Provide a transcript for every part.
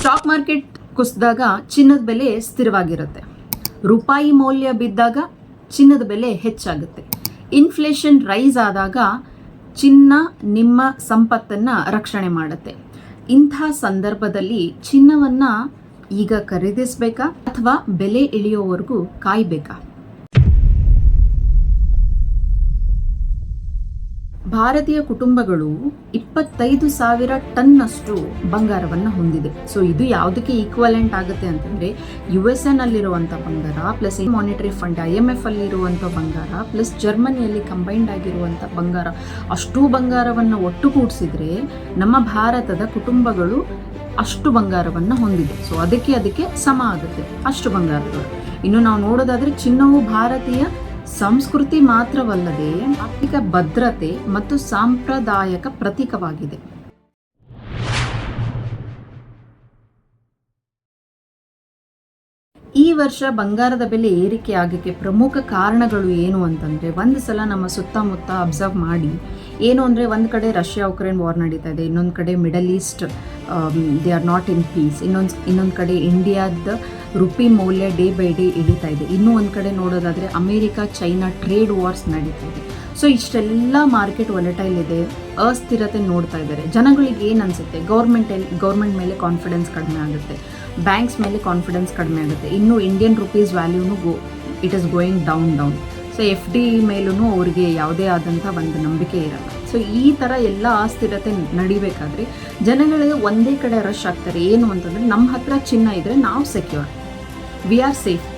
Stock market ಕುಸಿದಾಗ ಚಿನ್ನದ ಬೆಲೆ ಸ್ಥಿರವಾಗಿರುತ್ತೆ. ರೂಪಾಯಿ ಮೌಲ್ಯ ಬಿದ್ದಾಗ ಚಿನ್ನದ ಬೆಲೆ ಹೆಚ್ಚಾಗುತ್ತೆ. ಇನ್ಫ್ಲೇಷನ್ ರೈಸ್ ಆದಾಗ ಚಿನ್ನ ನಿಮ್ಮ ಸಂಪತ್ತನ್ನು ರಕ್ಷಣೆ ಮಾಡುತ್ತೆ. ಇಂಥ ಸಂದರ್ಭದಲ್ಲಿ ಚಿನ್ನವನ್ನು ಈಗ ಖರೀದಿಸಬೇಕಾ ಅಥವಾ ಬೆಲೆ ಇಳಿಯೋವರೆಗೂ ಕಾಯಬೇಕಾ? ಭಾರತೀಯ ಕುಟುಂಬಗಳು 25,000 ಟನ್ನಷ್ಟು ಬಂಗಾರವನ್ನು ಹೊಂದಿದೆ. ಸೊ ಇದು ಯಾವುದಕ್ಕೆ ಈಕ್ವಲೆಂಟ್ ಆಗುತ್ತೆ ಅಂತಂದರೆ USA ನಲ್ಲಿರುವಂಥ ಬಂಗಾರ ಪ್ಲಸ್ ಮಾನಿಟರಿ ಫಂಡ್ IMF ಅಲ್ಲಿರುವಂಥ ಬಂಗಾರ ಪ್ಲಸ್ ಜರ್ಮನಿಯಲ್ಲಿ ಕಂಬೈನ್ಡ್ ಆಗಿರುವಂಥ ಬಂಗಾರ, ಅಷ್ಟು ಬಂಗಾರವನ್ನು ಒಟ್ಟುಗೂಡಿಸಿದ್ರೆ ನಮ್ಮ ಭಾರತದ ಕುಟುಂಬಗಳು ಅಷ್ಟು ಬಂಗಾರವನ್ನು ಹೊಂದಿದೆ. ಸೊ ಅದಕ್ಕೆ ಸಮ ಆಗುತ್ತೆ ಅಷ್ಟು ಬಂಗಾರಗಳು. ಇನ್ನು ನಾವು ನೋಡೋದಾದರೆ ಚಿನ್ನವು ಭಾರತೀಯ ಸಂಸ್ಕೃತಿ ಮಾತ್ರವಲ್ಲದೆ ಆರ್ಥಿಕ ಭದ್ರತೆ ಮತ್ತು ಸಾಂಪ್ರದಾಯಿಕ ಪ್ರತೀಕವಾಗಿದೆ. ಈ ವರ್ಷ ಬಂಗಾರದ ಬೆಲೆ ಏರಿಕೆ ಆಗಕ್ಕೆ ಪ್ರಮುಖ ಕಾರಣಗಳು ಏನು ಅಂತಂದರೆ, ಒಂದು ಸಲ ನಮ್ಮ ಸುತ್ತಮುತ್ತ ಅಬ್ಸರ್ವ್ ಮಾಡಿ ಏನು ಅಂದರೆ, ಒಂದು ಕಡೆ ರಷ್ಯಾ ಉಕ್ರೇನ್ ವಾರ್ ನಡೀತಾ ಇದೆ, ಇನ್ನೊಂದು ಕಡೆ middle East they are not in peace, ಇನ್ನೊಂದು ಕಡೆ ಇಂಡಿಯಾದ ರುಪಿ ಮೌಲ್ಯ ಡೇ ಬೈ ಡೇ ಇಳಿತಾ ಇದೆ, ಇನ್ನೂ ಒಂದು ಕಡೆ ನೋಡೋದಾದರೆ ಅಮೇರಿಕಾ ಚೈನಾ ಟ್ರೇಡ್ ವಾರ್ಸ್ ನಡೀತಾ ಇದೆ. ಸೊ ಇಷ್ಟೆಲ್ಲ ಮಾರ್ಕೆಟ್ ವಾಲಟೈಲ್ ಇದೆ, ಅಸ್ಥಿರತೆ ನೋಡ್ತಾ ಇದ್ದಾರೆ. ಜನಗಳಿಗೆ ಏನು ಅನಿಸುತ್ತೆ, ಗೌರ್ಮೆಂಟ್ ಮೇಲೆ ಕಾನ್ಫಿಡೆನ್ಸ್ ಕಡಿಮೆ ಆಗುತ್ತೆ, ಬ್ಯಾಂಕ್ಸ್ ಮೇಲೆ ಕಾನ್ಫಿಡೆನ್ಸ್ ಕಡಿಮೆ ಆಗುತ್ತೆ, ಇನ್ನು ಇಂಡಿಯನ್ ರುಪೀಸ್ ವ್ಯಾಲ್ಯೂನು it is going down. So FD ಮೇಲೂ ಅವ್ರಿಗೆ ಯಾವುದೇ ಆದಂಥ ಒಂದು ನಂಬಿಕೆ ಇರಲ್ಲ. ಸೊ ಈ ಥರ ಎಲ್ಲ ಅಸ್ಥಿರತೆ ನಡಿಬೇಕಾದ್ರೆ ಜನಗಳಿಗೆ ಒಂದೇ ಕಡೆ ರಶ್ ಆಗ್ತಾರೆ. ಏನು ಅಂತಂದರೆ, ನಮ್ಮ ಹತ್ರ ಚಿನ್ನ ಇದ್ದರೆ ನಾವು secure, we are safe.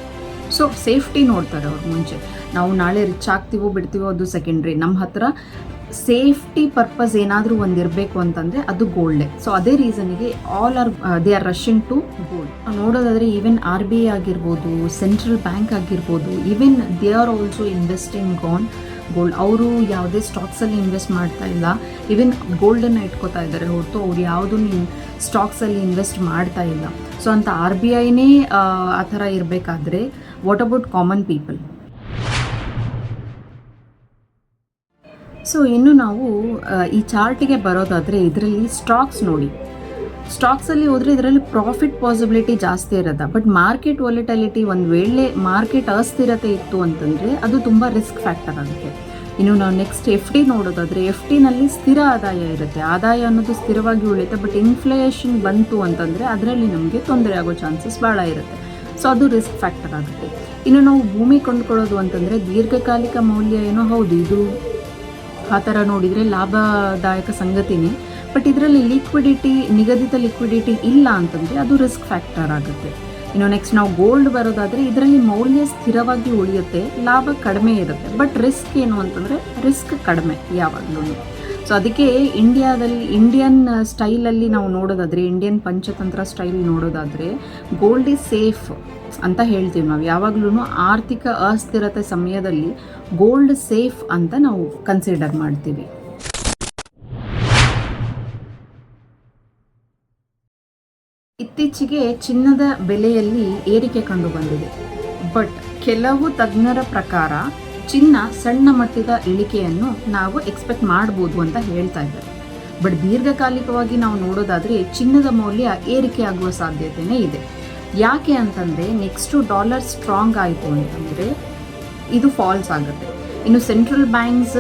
So safety ನೋಡ್ತಾರೆ ಅವ್ರು ಮುಂಚೆ. ನಾವು ನಾಳೆ ರಿಚ್ ಆಗ್ತೀವೋ ಬಿಡ್ತೀವೋ ಅದು ಸೆಕೆಂಡ್ರಿ. ನಮ್ಮ ಹತ್ರ ಸೇಫ್ಟಿ ಪರ್ಪಸ್ ಏನಾದರೂ ಒಂದು ಇರಬೇಕು ಅಂತಂದರೆ ಅದು ಗೋಲ್ಡೇ. ಸೊ ಅದೇ ರೀಸನಿಗೆ they are rushing to gold. ನೋಡೋದಾದರೆ ಈವನ್ RBI ಆಗಿರ್ಬೋದು, ಸೆಂಟ್ರಲ್ ಬ್ಯಾಂಕ್ ಆಗಿರ್ಬೋದು, even they are also investing on gold. ಅವರು ಯಾವುದೇ ಸ್ಟಾಕ್ಸಲ್ಲಿ ಇನ್ವೆಸ್ಟ್ ಮಾಡ್ತಾ ಇಲ್ಲ, ಈವನ್ ಗೋಲ್ಡನ್ನು ಇಟ್ಕೋತಾ ಇದ್ದಾರೆ ಹೊರತು ಅವ್ರು ಯಾವುದೂ ಸ್ಟಾಕ್ಸಲ್ಲಿ ಇನ್ವೆಸ್ಟ್ ಮಾಡ್ತಾ ಇಲ್ಲ. ಸೊ ಅಂತ RBIನೇ ಆ ಥರ ಇರಬೇಕಾದ್ರೆ what about common people? So ಇನ್ನು ನಾವು ಈ ಚಾರ್ಟಿಗೆ ಬರೋದಾದರೆ ಇದರಲ್ಲಿ ಸ್ಟಾಕ್ಸ್ ನೋಡಿ. ಸ್ಟಾಕ್ಸಲ್ಲಿ ಹೋದರೆ ಇದರಲ್ಲಿ ಪ್ರಾಫಿಟ್ ಪಾಸಿಬಿಲಿಟಿ ಜಾಸ್ತಿ ಇರೋದ, ಬಟ್ ಮಾರ್ಕೆಟ್ ವಾಲಿಟಿಲಿಟಿ ಒಂದು ವೇಳೆ ಮಾರ್ಕೆಟ್ ಅಸ್ಥಿರತೆ ಇತ್ತು ಅಂತಂದರೆ ಅದು ತುಂಬ ರಿಸ್ಕ್ ಫ್ಯಾಕ್ಟರ್ ಆಗುತ್ತೆ. ಇನ್ನು ನಾವು ನೆಕ್ಸ್ಟ್ FD ನೋಡೋದಾದರೆ FDನಲ್ಲಿ ಸ್ಥಿರ ಆದಾಯ ಇರುತ್ತೆ, ಆದಾಯ ಅನ್ನೋದು ಸ್ಥಿರವಾಗಿ ಉಳಿಯುತ್ತೆ. ಬಟ್ ಇನ್ಫ್ಲೇಷನ್ ಬಂತು ಅಂತಂದರೆ ಅದರಲ್ಲಿ ನಮಗೆ ತೊಂದರೆ ಆಗೋ ಚಾನ್ಸಸ್ ಭಾಳ ಇರುತ್ತೆ. ಸೊ ಅದು ರಿಸ್ಕ್ ಫ್ಯಾಕ್ಟರ್ ಆಗುತ್ತೆ. ಇನ್ನು ನಾವು ಭೂಮಿ ಕೊಂಡ್ಕೊಳ್ಳೋದು ಅಂತಂದರೆ ದೀರ್ಘಕಾಲಿಕ ಮೌಲ್ಯ ಏನೋ ಹೌದು, ಇದು ಆ ಥರ ನೋಡಿದರೆ ಲಾಭದಾಯಕ ಸಂಗತಿನೇ. ಬಟ್ ಇದರಲ್ಲಿ ನಿಗದಿತ ಲಿಕ್ವಿಡಿಟಿ ಇಲ್ಲ ಅಂತಂದರೆ ಅದು ರಿಸ್ಕ್ ಫ್ಯಾಕ್ಟರ್ ಆಗುತ್ತೆ. ಇನ್ನು ನೆಕ್ಸ್ಟ್ ನಾವು ಗೋಲ್ಡ್ ಬರೋದಾದರೆ ಇದರಲ್ಲಿ ಮೌಲ್ಯ ಸ್ಥಿರವಾಗಿ ಉಳಿಯುತ್ತೆ, ಲಾಭ ಕಡಿಮೆ ಇರುತ್ತೆ, ಬಟ್ ರಿಸ್ಕ್ ಏನು ಅಂತಂದರೆ ರಿಸ್ಕ್ ಕಡಿಮೆ ಯಾವಾಗಲೂ. ಸೊ ಅದಕ್ಕೆ ಇಂಡಿಯನ್ ಸ್ಟೈಲಲ್ಲಿ ನಾವು ನೋಡೋದಾದರೆ, ಇಂಡಿಯನ್ ಪಂಚತಂತ್ರ ಸ್ಟೈಲ್ ನೋಡೋದಾದರೆ ಗೋಲ್ಡ್ ಈಸ್ ಸೇಫ್ ಅಂತ ಹೇಳ್ತೀವಿ ನಾವು ಯಾವಾಗಲೂ. ಆರ್ಥಿಕ ಅಸ್ಥಿರತೆ ಸಮಯದಲ್ಲಿ ಗೋಲ್ಡ್ ಸೇಫ್ ಅಂತ ನಾವು ಕನ್ಸಿಡರ್ ಮಾಡ್ತೀವಿ. ಇತ್ತೀಚೆಗೆ ಚಿನ್ನದ ಬೆಲೆಯಲ್ಲಿ ಏರಿಕೆ ಕಂಡು ಬಂದಿದೆ, ಬಟ್ ಕೆಲವು ತಜ್ಞರ ಪ್ರಕಾರ ಚಿನ್ನ ಸಣ್ಣ ಮಟ್ಟದ ಇಳಿಕೆಯನ್ನು ನಾವು ಎಕ್ಸ್ಪೆಕ್ಟ್ ಮಾಡ್ಬೋದು ಅಂತ ಹೇಳ್ತಾ ಇದ್ದಾರೆ. ಬಟ್ ದೀರ್ಘಕಾಲಿಕವಾಗಿ ನಾವು ನೋಡೋದಾದರೆ ಚಿನ್ನದ ಮೌಲ್ಯ ಏರಿಕೆ ಆಗುವ ಸಾಧ್ಯತೆಯೇ ಇದೆ. ಯಾಕೆ ಅಂತಂದರೆ ನೆಕ್ಸ್ಟು ಡಾಲರ್ ಸ್ಟ್ರಾಂಗ್ ಆಯಿತು ಅಂತಂದರೆ ಇದು ಫಾಲ್ಸ್ ಆಗುತ್ತೆ. ಇನ್ನು central banks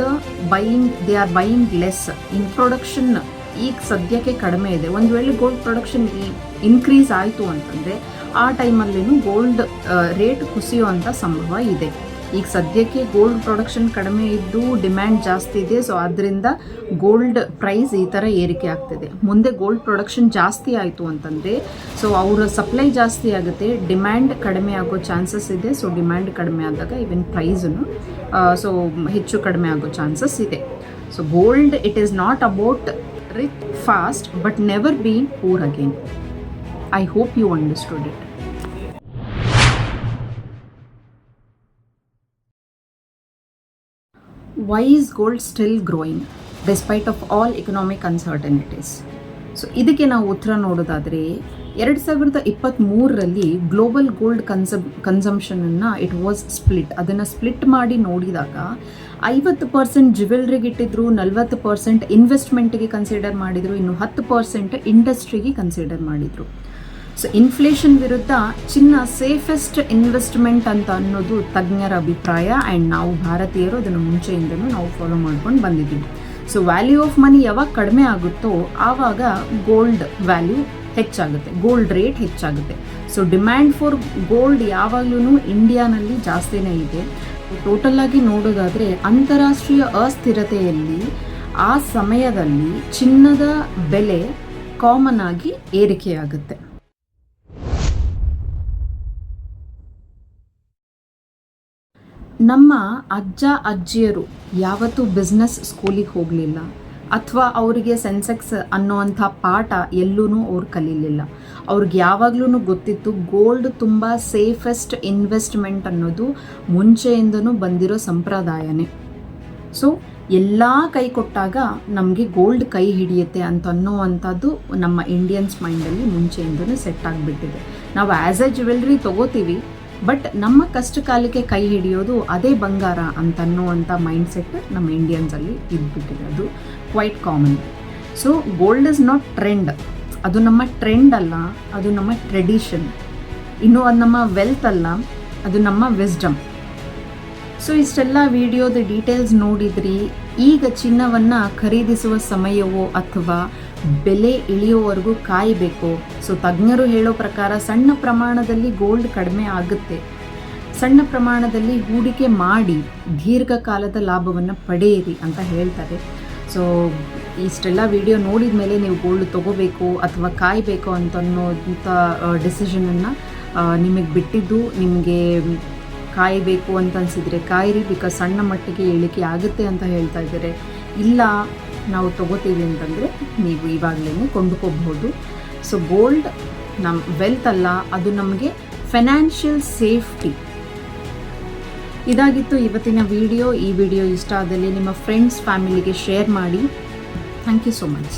they are buying less. In production ಈಗ ಸದ್ಯಕ್ಕೆ ಕಡಿಮೆ ಇದೆ. ಒಂದು ವೇಳೆ ಗೋಲ್ಡ್ ಪ್ರೊಡಕ್ಷನ್ ಇನ್ಕ್ರೀಸ್ ಆಯಿತು ಅಂತಂದರೆ ಆ ಟೈಮಲ್ಲಿನೂ ಗೋಲ್ಡ್ ರೇಟ್ ಕುಸಿಯುವಂಥ ಸಂಭವ ಇದೆ. ಈಗ ಸದ್ಯಕ್ಕೆ ಗೋಲ್ಡ್ ಪ್ರೊಡಕ್ಷನ್ ಕಡಿಮೆ ಇದ್ದು ಡಿಮ್ಯಾಂಡ್ ಜಾಸ್ತಿ ಇದೆ. ಸೊ ಆದ್ದರಿಂದ ಗೋಲ್ಡ್ ಪ್ರೈಸ್ ಈ ಥರ ಏರಿಕೆ ಆಗ್ತಿದೆ. ಮುಂದೆ ಗೋಲ್ಡ್ ಪ್ರೊಡಕ್ಷನ್ ಜಾಸ್ತಿ ಆಯಿತು ಅಂತಂದರೆ ಸೊ ಅವರ ಸಪ್ಲೈ ಜಾಸ್ತಿ ಆಗುತ್ತೆ, ಡಿಮ್ಯಾಂಡ್ ಕಡಿಮೆ ಆಗೋ ಚಾನ್ಸಸ್ ಇದೆ. ಸೊ ಡಿಮ್ಯಾಂಡ್ ಕಡಿಮೆ ಆದಾಗ ಈವನ್ ಪ್ರೈಸನ್ನು ಸೊ ಹೆಚ್ಚು ಕಡಿಮೆ ಆಗೋ ಚಾನ್ಸಸ್ ಇದೆ. So gold it is not about rich fast but never being poor again. I hope you understood it. Why is gold still growing despite of all economic uncertainties? So ಇದಕ್ಕೆ ನಾವು ಉತ್ತರ ನೋಡೋದಾದರೆ 2023ರಲ್ಲಿ global gold ಕನ್ಸಂಪ್ಷನನ್ನು it was split. ಅದನ್ನು split ಮಾಡಿ ನೋಡಿದಾಗ 50% ಜ್ಯುವೆಲ್ರಿಗೆ ಇಟ್ಟಿದ್ರು, 40% ಇನ್ವೆಸ್ಟ್ಮೆಂಟ್ಗೆ ಕನ್ಸಿಡರ್ ಮಾಡಿದರು, ಇನ್ನು 10% ಇಂಡಸ್ಟ್ರಿಗೆ ಕನ್ಸಿಡರ್ ಮಾಡಿದರು. ಸೊ ಇನ್ಫ್ಲೇಷನ್ ವಿರುದ್ಧ ಚಿನ್ನ ಸೇಫೆಸ್ಟ್ ಇನ್ವೆಸ್ಟ್ಮೆಂಟ್ ಅಂತ ಅನ್ನೋದು ತಜ್ಞರ ಅಭಿಪ್ರಾಯ. ಆ್ಯಂಡ್ ನಾವು ಭಾರತೀಯರು ಅದನ್ನು ಮುಂಚೆಯಿಂದಲೂ ನಾವು ಫಾಲೋ ಮಾಡ್ಕೊಂಡು ಬಂದಿದ್ದೀವಿ. ಸೊ ವ್ಯಾಲ್ಯೂ ಆಫ್ ಮನಿ ಯಾವಾಗ ಕಡಿಮೆ ಆಗುತ್ತೋ ಆವಾಗ ಗೋಲ್ಡ್ ವ್ಯಾಲ್ಯೂ ಹೆಚ್ಚಾಗುತ್ತೆ, ಗೋಲ್ಡ್ ರೇಟ್ ಹೆಚ್ಚಾಗುತ್ತೆ. ಸೊ ಡಿಮ್ಯಾಂಡ್ ಫಾರ್ ಗೋಲ್ಡ್ ಯಾವಾಗಲೂ ಇಂಡಿಯಾನಲ್ಲಿ ಜಾಸ್ತಿನೇ ಇದೆ. ಟೋಟಲ್ ಆಗಿ ನೋಡೋದಾದರೆ ಅಂತಾರಾಷ್ಟ್ರೀಯ ಅಸ್ಥಿರತೆಯಲ್ಲಿ ಆ ಸಮಯದಲ್ಲಿ ಚಿನ್ನದ ಬೆಲೆ ಕಾಮನ್ ಆಗಿ ಏರಿಕೆಯಾಗುತ್ತೆ. ನಮ್ಮ ಅಜ್ಜ ಅಜ್ಜಿಯರು ಯಾವತ್ತೂ ಬಿಸ್ನೆಸ್ ಸ್ಕೂಲಿಗೆ ಹೋಗಲಿಲ್ಲ, ಅಥವಾ ಅವರಿಗೆ ಸೆನ್ಸೆಕ್ಸ್ ಅನ್ನೋವಂಥ ಪಾಠ ಎಲ್ಲೂ ಅವ್ರು ಕಲೀಲಿಲ್ಲ. ಅವ್ರಿಗೆ ಯಾವಾಗಲೂ ಗೊತ್ತಿತ್ತು ಗೋಲ್ಡ್ ತುಂಬ ಸೇಫೆಸ್ಟ್ ಇನ್ವೆಸ್ಟ್ಮೆಂಟ್ ಅನ್ನೋದು ಮುಂಚೆಯಿಂದನೂ ಬಂದಿರೋ ಸಂಪ್ರದಾಯನೇ. ಸೊ ಎಲ್ಲ ಕೈ ಕೊಟ್ಟಾಗ ನಮಗೆ ಗೋಲ್ಡ್ ಕೈ ಹಿಡಿಯುತ್ತೆ ಅಂತ ಅನ್ನೋವಂಥದ್ದು ನಮ್ಮ ಇಂಡಿಯನ್ಸ್ ಮೈಂಡಲ್ಲಿ ಮುಂಚೆಯಿಂದನೂ ಸೆಟ್ ಆಗಿಬಿಟ್ಟಿದೆ. ನಾವು ಆ್ಯಸ್ ಎ ಜ್ಯುವೆಲ್ರಿ ತೊಗೋತೀವಿ, ಬಟ್ ನಮ್ಮ ಕಷ್ಟ ಕಾಲಕ್ಕೆ ಕೈ ಹಿಡಿಯೋದು ಅದೇ ಬಂಗಾರ ಅಂತ ಅನ್ನುವಂಥ ಮೈಂಡ್ಸೆಟ್ ನಮ್ಮ ಇಂಡಿಯನ್ಸಲ್ಲಿ ಇದ್ಬಿಟ್ಟಿದೆ. ಅದು quite common. So gold is not trend, ಅದು ನಮ್ಮ ಟ್ರೆಂಡ್ ಅಲ್ಲ, ಅದು ನಮ್ಮ ಟ್ರೆಡಿಷನ್. ಇನ್ನು ಅದು ನಮ್ಮ ವೆಲ್ತ್ ಅಲ್ಲ, ಅದು ನಮ್ಮ ವಿಸ್ಡಮ್. ಸೊ ಇಷ್ಟೆಲ್ಲ ವಿಡಿಯೋದ ಡೀಟೇಲ್ಸ್ ನೋಡಿದ್ರಿ. ಈಗ ಚಿನ್ನವನ್ನು ಖರೀದಿಸುವ ಸಮಯವೋ ಅಥವಾ ಬೆಲೆ ಇಳಿಯೋವರೆಗೂ ಕಾಯಬೇಕು. ಸೊ ತಜ್ಞರು ಹೇಳೋ ಪ್ರಕಾರ ಸಣ್ಣ ಪ್ರಮಾಣದಲ್ಲಿ ಗೋಲ್ಡ್ ಕಡಿಮೆ ಆಗುತ್ತೆ, ಸಣ್ಣ ಪ್ರಮಾಣದಲ್ಲಿ ಹೂಡಿಕೆ ಮಾಡಿ ದೀರ್ಘಕಾಲದ ಲಾಭವನ್ನು ಪಡೆಯಿರಿ ಅಂತ ಹೇಳ್ತಾರೆ. ಸೊ ಇಷ್ಟೆಲ್ಲ ವಿಡಿಯೋ ನೋಡಿದ ಮೇಲೆ ನೀವು ಗೋಲ್ಡ್ ತೊಗೋಬೇಕು ಅಥವಾ ಕಾಯಬೇಕು ಅನ್ನೋಂಥ ಡಿಸಿಷನನ್ನು ನಿಮಗೆ ಬಿಟ್ಟಿದ್ದು. ನಿಮಗೆ ಕಾಯಬೇಕು ಅಂತ ಅನಿಸಿದರೆ ಕಾಯಿರಿ, ಬಿಕಾಸ್ ಸಣ್ಣ ಮಟ್ಟಿಗೆ ಇಳಿಕೆ ಆಗುತ್ತೆ ಅಂತ ಹೇಳ್ತಾ ಇದ್ದಾರೆ. ಇಲ್ಲ ನಾವು ತೊಗೋತೀವಿ ಅಂತಂದರೆ ನೀವು ಇವಾಗಲೇ ಕೊಂಡ್ಕೋಬಹುದು. ಸೊ ಗೋಲ್ಡ್ ನಮ್ಮ ವೆಲ್ತ್ ಅಲ್ಲ, ಅದು ನಮಗೆ ಫೈನಾನ್ಷಿಯಲ್ ಸೇಫ್ಟಿ. ಇದಾಗಿತ್ತು ಇವತ್ತಿನ ವಿಡಿಯೋ. ಈ ವಿಡಿಯೋ ಇಷ್ಟ ಆದಲ್ಲಿ ನಿಮ್ಮ ಫ್ರೆಂಡ್ಸ್ ಫ್ಯಾಮಿಲಿಗೆ ಶೇರ್ ಮಾಡಿ. Thank you so much.